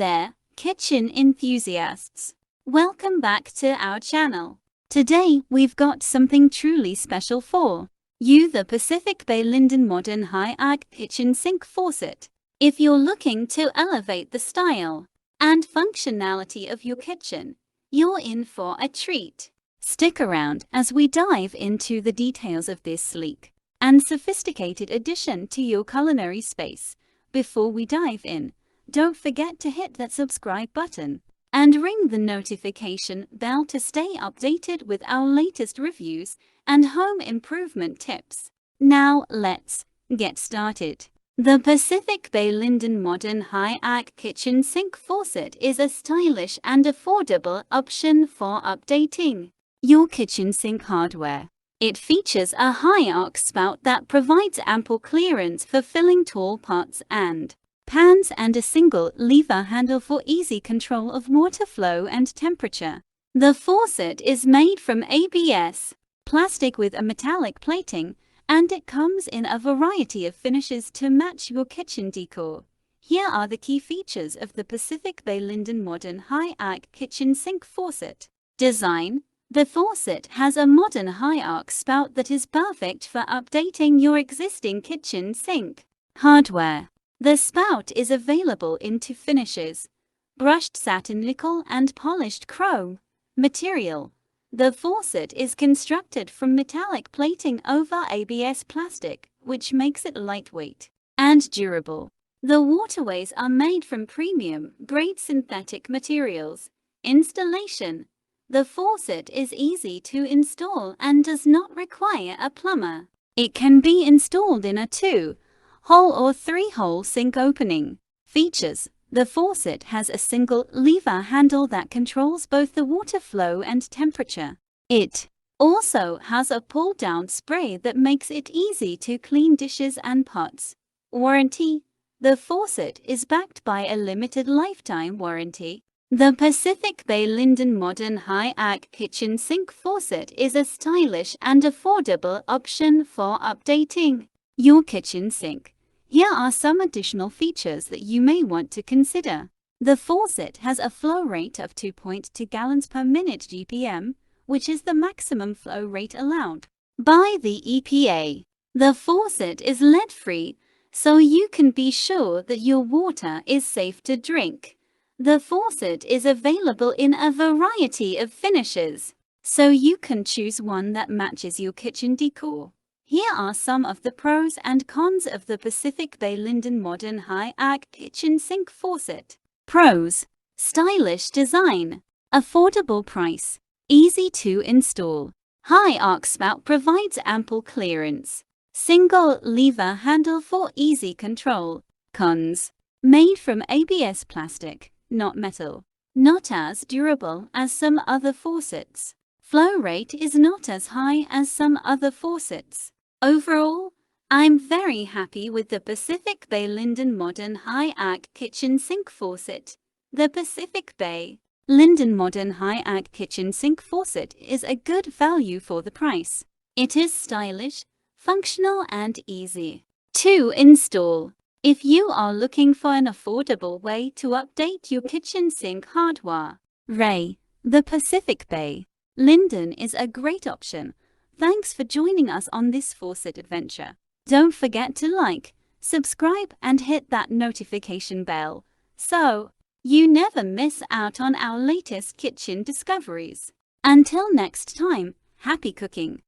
there, kitchen enthusiasts! Welcome back to our channel. Today, we've got something truly special for you, the Pacific Bay Lynden Modern High-Arc Kitchen Sink Faucet. If you're looking to elevate the style and functionality of your kitchen, you're in for a treat. Stick around as we dive into the details of this sleek and sophisticated addition to your culinary space. Before we dive in, don't forget to hit that subscribe button and ring the notification bell to stay updated with our latest reviews and home improvement tips. Now let's get started. The Pacific Bay Lynden Modern High-Arc Kitchen Sink Faucet is a stylish and affordable option for updating your kitchen sink hardware. It features a high-arc spout that provides ample clearance for filling tall pots and pans and a single lever handle for easy control of water flow and temperature. The faucet is made from ABS plastic with a metallic plating, and it comes in a variety of finishes to match your kitchen decor. Here are the key features of the Pacific Bay Lynden Modern High-Arc Kitchen Sink Faucet. Design. The faucet has a modern high-arc spout that is perfect for updating your existing kitchen sink. Hardware. The spout is available in two finishes: brushed satin nickel and polished chrome. Material. The faucet is constructed from metallic plating over ABS plastic, which makes it lightweight and durable. The waterways are made from premium-grade synthetic materials. Installation. The faucet is easy to install and does not require a plumber. It can be installed in a 2-hole or 3-hole sink opening. Features. The faucet has a single lever handle that controls both the water flow and temperature. It also has a pull-down spray that makes it easy to clean dishes and pots. Warranty. The faucet is backed by a limited lifetime warranty. The Pacific Bay Lynden Modern High-Arc Kitchen Sink Faucet is a stylish and affordable option for updating your kitchen sink. Here are some additional features that you may want to consider. The faucet has a flow rate of 2.2 gallons per minute (GPM), which is the maximum flow rate allowed by the EPA. The faucet is lead-free, so you can be sure that your water is safe to drink. The faucet is available in a variety of finishes, so you can choose one that matches your kitchen decor. Here are some of the pros and cons of the Pacific Bay Lynden Modern High-Arc Kitchen Sink Faucet. Pros. Stylish design. Affordable price. Easy to install. High-arc spout provides ample clearance. Single lever handle for easy control. Cons. Made from ABS plastic, not metal. Not as durable as some other faucets. Flow rate is not as high as some other faucets. Overall, I'm very happy with the Pacific Bay Lynden Modern High-Arc Kitchen Sink Faucet. The Pacific Bay Lynden Modern High-Arc Kitchen Sink Faucet is a good value for the price. It is stylish, functional, and easy to install. If you are looking for an affordable way to update your kitchen sink hardware, the Pacific Bay Lynden is a great option. Thanks for joining us on this faucet adventure. Don't forget to like, subscribe, and hit that notification bell so you never miss out on our latest kitchen discoveries. Until next time, happy cooking!